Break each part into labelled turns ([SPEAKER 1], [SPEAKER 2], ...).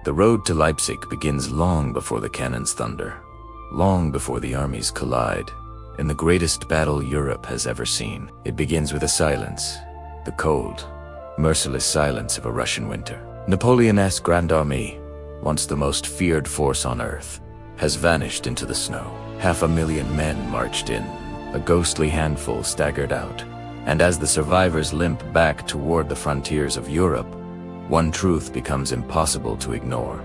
[SPEAKER 1] The road to Leipzig begins long before the cannons thunder, long before the armies collide, in the greatest battle Europe has ever seen. It begins with a silence, the cold, merciless silence of a Russian winter. Napoleon's Grand Army, once the most feared force on earth, has vanished into the snow. 500,000 men marched in, a ghostly handful staggered out, and as the survivors limp back toward the frontiers of Europe, one truth becomes impossible to ignore.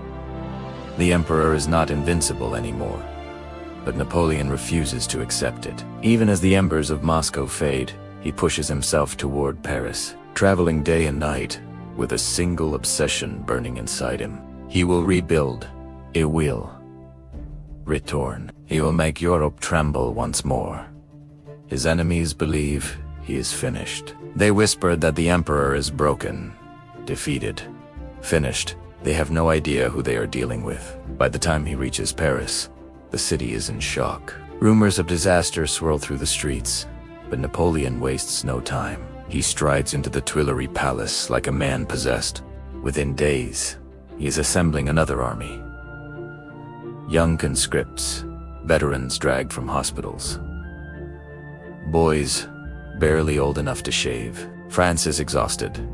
[SPEAKER 1] The emperor is not invincible anymore, but Napoleon refuses to accept it. Even as the embers of Moscow fade, he pushes himself toward Paris, traveling day and night, with a single obsession burning inside him. He will rebuild. It will return. He will make Europe tremble once more. His enemies believe he is finished. They whisper that the emperor is broken, defeated, finished. They have no idea who they are dealing with. By the time he reaches Paris, the city is in shock. Rumors of disaster swirl through the streets, but Napoleon wastes no time. He strides into the Tuileries Palace like a man possessed. Within days, he is assembling another army. Young conscripts, veterans dragged from hospitals, boys barely old enough to shave. France is exhausted,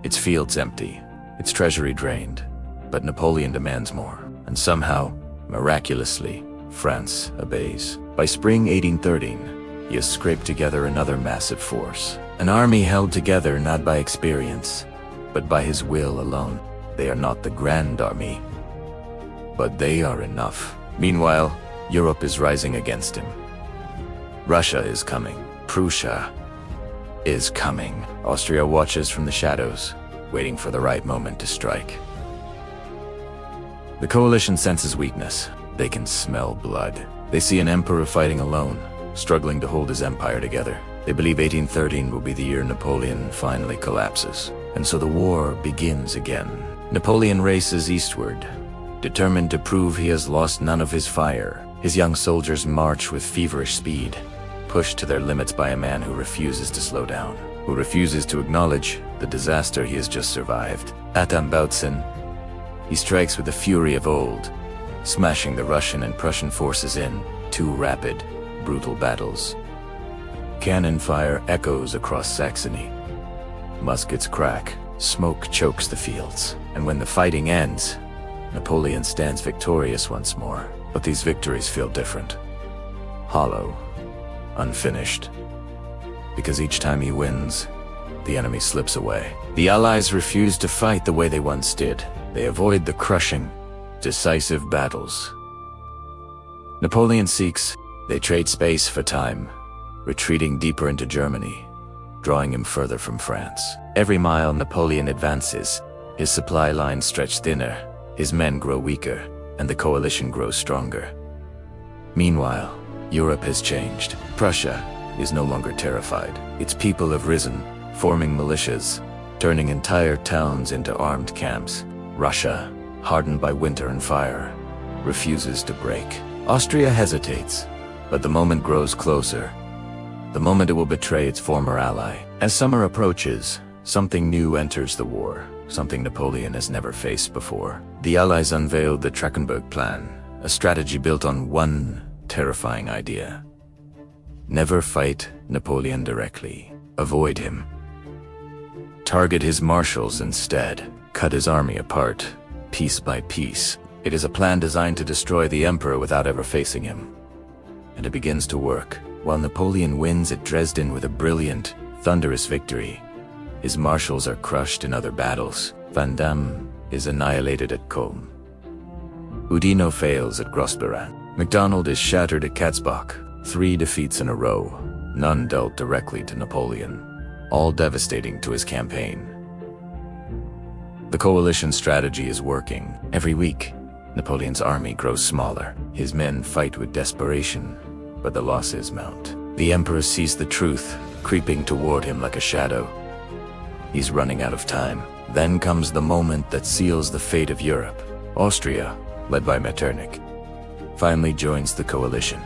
[SPEAKER 1] its fields empty, its treasury drained, but Napoleon demands more. And somehow, miraculously, France obeys. By spring 1813, he has scraped together another massive force. An army held together not by experience, but by his will alone. They are not the Grand Army, but they are enough. Meanwhile, Europe is rising against him. Russia is coming. Prussia is coming. Austria watches from the shadows, waiting for the right moment to strike. The coalition senses weakness. They can smell blood. They see an emperor fighting alone, struggling to hold his empire together. They believe 1813 will be the year Napoleon finally collapses. And so the war begins again. Napoleon races eastward, determined to prove he has lost none of his fire. His young soldiers march with feverish speed, pushed to their limits by a man who refuses to slow down, who refuses to acknowledge the disaster he has just survived. At Bautzen, he strikes with the fury of old, smashing the Russian and Prussian forces in two rapid, brutal battles. Cannon fire echoes across Saxony. Muskets crack, smoke chokes the fields. And when the fighting ends, Napoleon stands victorious once more. But these victories feel different. Hollow, unfinished. Because each time he wins, the enemy slips away. The Allies refuse to fight the way they once did. They avoid the crushing, decisive battles. Napoleon seeks, they trade space for time, retreating deeper into Germany, drawing him further from France. Every mile Napoleon advances, his supply lines stretch thinner, his men grow weaker, and the coalition grows stronger. Meanwhile, Europe has changed. Prussia is no longer terrified. Its people have risen, forming militias, turning entire towns into armed camps. Russia, hardened by winter and fire, refuses to break. Austria hesitates, but the moment grows closer. The moment it will betray its former ally. As summer approaches, something new enters the war, something Napoleon has never faced before. The Allies unveiled the Trachenberg Plan, a strategy built on one terrifying idea. Never fight Napoleon directly. Avoid him. Target his marshals instead. Cut his army apart, piece by piece. It is a plan designed to destroy the emperor without ever facing him. And it begins to work. While Napoleon wins at Dresden with a brilliant, thunderous victory, his marshals are crushed in other battles. Vandamme is annihilated at Culm. Oudinot fails at Grossberan. MacDonald is shattered at Katzbach. 3 defeats in a row, none dealt directly to Napoleon, all devastating to his campaign. The coalition strategy is working. Every week, Napoleon's army grows smaller. His men fight with desperation, but the losses mount. The emperor sees the truth, creeping toward him like a shadow. He's running out of time. Then comes the moment that seals the fate of Europe. Austria, led by Metternich, finally joins the coalition.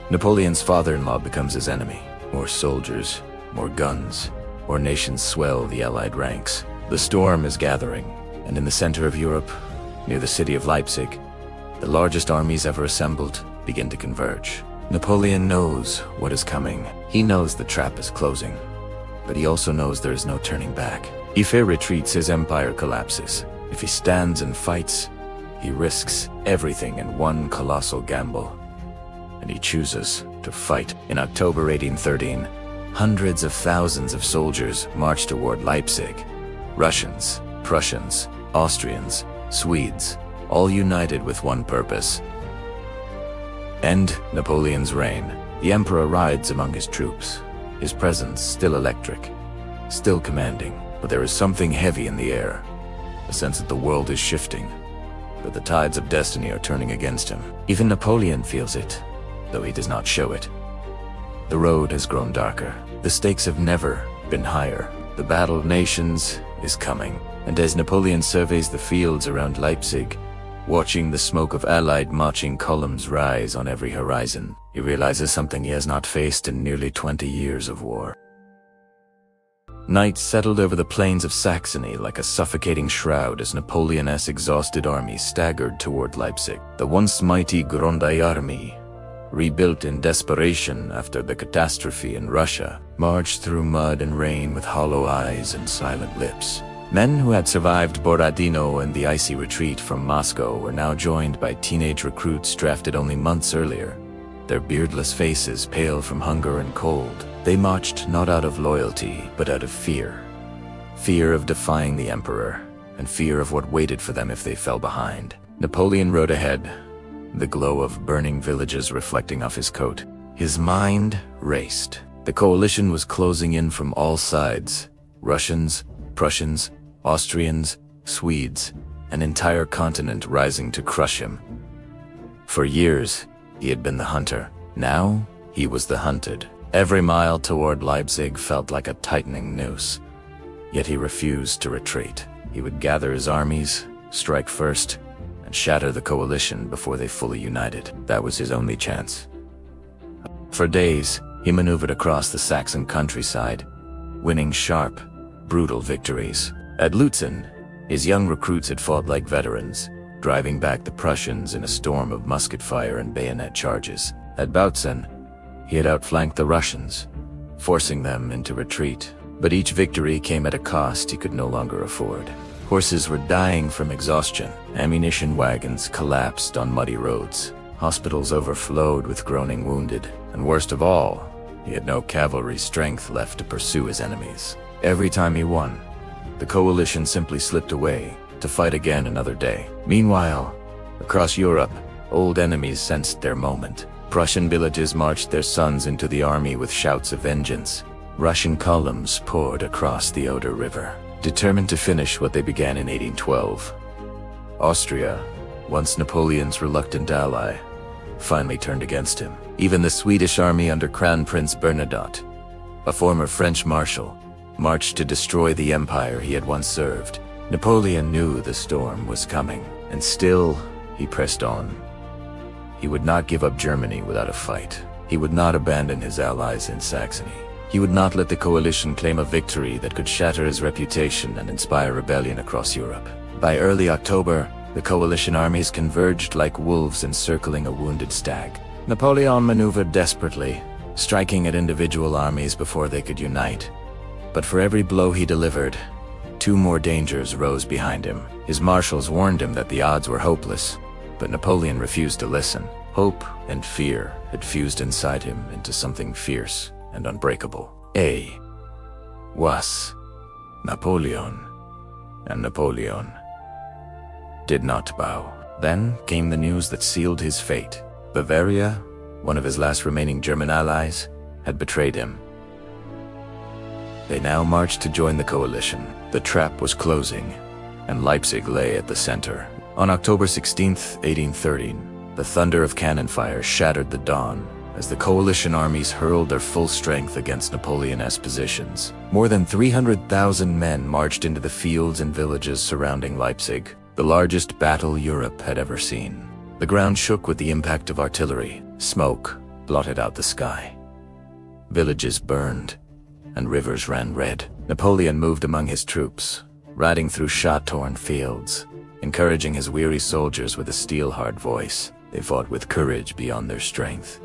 [SPEAKER 1] Napoleon's father-in-law becomes his enemy. More soldiers, more guns, more nations swell the Allied ranks. The storm is gathering, and in the center of Europe, near the city of Leipzig, the largest armies ever assembled begin to converge. Napoleon knows what is coming. He knows the trap is closing, but he also knows there is no turning back. If he retreats, his empire collapses. If he stands and fights, he risks everything in one colossal gamble. And he chooses to fight. In October 1813, hundreds of thousands of soldiers marched toward Leipzig. Russians, Prussians, Austrians, Swedes, all united with one purpose: end Napoleon's reign. The emperor rides among his troops, his presence still electric, still commanding, but there is something heavy in the air, a sense that the world is shifting, that the tides of destiny are turning against him. Even Napoleon feels it, though he does not show it. The road has grown darker. The stakes have never been higher. The battle of nations is coming. And as Napoleon surveys the fields around Leipzig, watching the smoke of Allied marching columns rise on every horizon, he realizes something he has not faced in nearly 20 years of war. Night settled over the plains of Saxony like a suffocating shroud as Napoleon's exhausted army staggered toward Leipzig. The once mighty Grande Army, rebuilt in desperation after the catastrophe in Russia, marched through mud and rain with hollow eyes and silent lips. Men who had survived Borodino and the icy retreat from Moscow were now joined by teenage recruits drafted only months earlier, their beardless faces pale from hunger and cold. They marched not out of loyalty, but out of fear. Fear of defying the emperor, and fear of what waited for them if they fell behind. Napoleon rode ahead, the glow of burning villages reflecting off his coat. His mind raced. The coalition was closing in from all sides: Russians, Prussians, Austrians, Swedes, an entire continent rising to crush him. For years, he had been the hunter. Now, he was the hunted. Every mile toward Leipzig felt like a tightening noose. Yet he refused to retreat. He would gather his armies, strike first, and shatter the coalition before they fully united. That was his only chance. For days, he maneuvered across the Saxon countryside, winning sharp, brutal victories. At Lutzen, his young recruits had fought like veterans, driving back the Prussians in a storm of musket fire and bayonet charges. At Bautzen, he had outflanked the Russians, forcing them into retreat. But each victory came at a cost he could no longer afford. Horses were dying from exhaustion. Ammunition wagons collapsed on muddy roads. Hospitals overflowed with groaning wounded. And worst of all, he had no cavalry strength left to pursue his enemies. Every time he won, the coalition simply slipped away to fight again another day. Meanwhile, across Europe, old enemies sensed their moment. Prussian villages marched their sons into the army with shouts of vengeance. Russian columns poured across the Oder River, determined to finish what they began in 1812. Austria, once Napoleon's reluctant ally, finally turned against him. Even the Swedish army under Crown Prince Bernadotte, a former French marshal, marched to destroy the empire he had once served. Napoleon knew the storm was coming, and still he pressed on. He would not give up Germany without a fight. He would not abandon his allies in Saxony. He would not let the coalition claim a victory that could shatter his reputation and inspire rebellion across Europe. By early October, the coalition armies converged like wolves encircling a wounded stag. Napoleon maneuvered desperately, striking at individual armies before they could unite. But for every blow he delivered, two more dangers rose behind him. His marshals warned him that the odds were hopeless, but Napoleon refused to listen. Hope and fear had fused inside him into something fierce and unbreakable. Was Napoleon, and Napoleon did not bow. Then came the news that sealed his fate. Bavaria, one of his last remaining German allies, had betrayed him. They now marched to join the coalition. The trap was closing, and Leipzig lay at the center. On October 16, 1813, the thunder of cannon fire shattered the dawn as the coalition armies hurled their full strength against Napoleon's positions. More than 300,000 men marched into the fields and villages surrounding Leipzig, the largest battle Europe had ever seen. The ground shook with the impact of artillery. Smoke blotted out the sky. Villages burned, and rivers ran red. Napoleon moved among his troops, riding through shot-torn fields, encouraging his weary soldiers with a steel-hard voice. They fought with courage beyond their strength,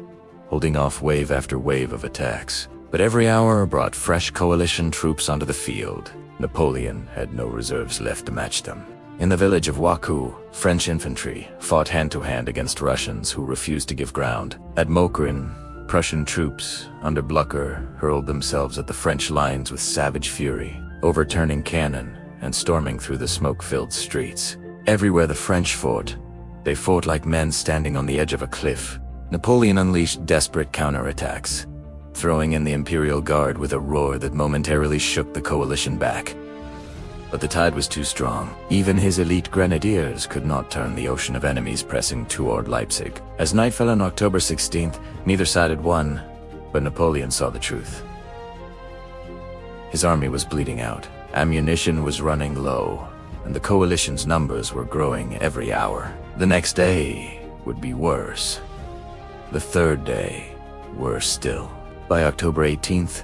[SPEAKER 1] holding off wave after wave of attacks. But every hour brought fresh coalition troops onto the field. Napoleon had no reserves left to match them. In the village of Waku, French infantry fought hand-to-hand against Russians who refused to give ground. At Mokrin, Prussian troops, under Blucher, hurled themselves at the French lines with savage fury, overturning cannon and storming through the smoke-filled streets. Everywhere the French fought, they fought like men standing on the edge of a cliff. Napoleon unleashed desperate counterattacks, throwing in the Imperial Guard with a roar that momentarily shook the coalition back. But the tide was too strong. Even his elite grenadiers could not turn the ocean of enemies pressing toward Leipzig. As night fell on October 16th, neither side had won, but Napoleon saw the truth. His army was bleeding out, ammunition was running low, and the coalition's numbers were growing every hour. The next day would be worse. The third day, worse still. By October 18th,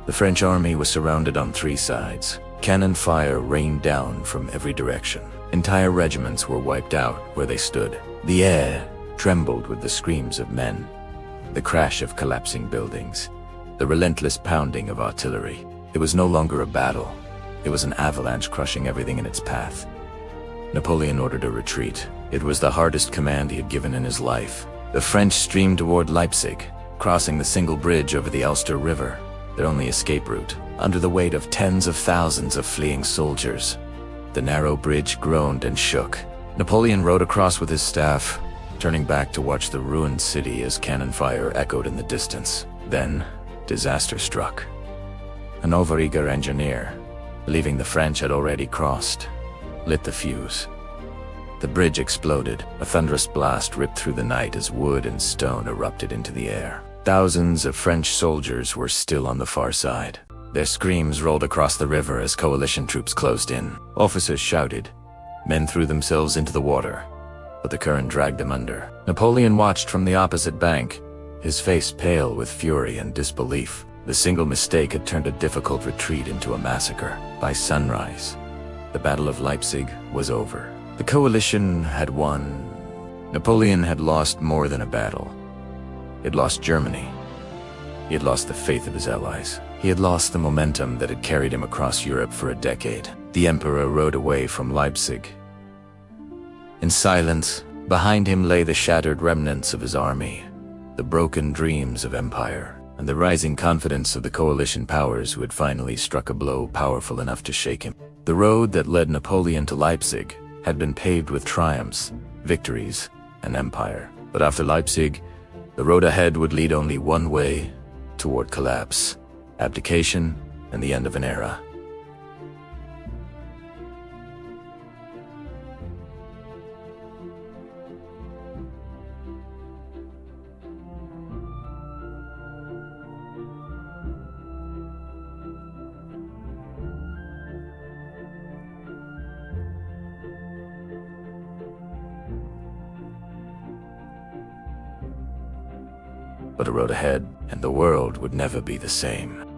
[SPEAKER 1] the French army was surrounded on three sides. Cannon fire rained down from every direction. Entire regiments were wiped out where they stood. The air trembled with the screams of men, the crash of collapsing buildings, the relentless pounding of artillery. It was no longer a battle. It was an avalanche crushing everything in its path. Napoleon ordered a retreat. It was the hardest command he had given in his life. The French streamed toward Leipzig, crossing the single bridge over the Elster River, their only escape route, under the weight of tens of thousands of fleeing soldiers. The narrow bridge groaned and shook. Napoleon rode across with his staff, turning back to watch the ruined city as cannon fire echoed in the distance. Then, disaster struck. An overeager engineer, believing the French had already crossed, lit the fuse. The bridge exploded. A thunderous blast ripped through the night as wood and stone erupted into the air. Thousands of French soldiers were still on the far side. Their screams rolled across the river as coalition troops closed in. Officers shouted. Men threw themselves into the water, but the current dragged them under. Napoleon watched from the opposite bank, his face pale with fury and disbelief. The single mistake had turned a difficult retreat into a massacre. By sunrise, the Battle of Leipzig was over. The coalition had won. Napoleon had lost more than a battle. He had lost Germany. He had lost the faith of his allies. He had lost the momentum that had carried him across Europe for a decade. The emperor rode away from Leipzig. In silence, behind him lay the shattered remnants of his army, the broken dreams of empire, and the rising confidence of the coalition powers who had finally struck a blow powerful enough to shake him. The road that led Napoleon to Leipzig had been paved with triumphs, victories, and empire. But after Leipzig, the road ahead would lead only one way, toward collapse, abdication, and the end of an era. But a road ahead, and the world would never be the same.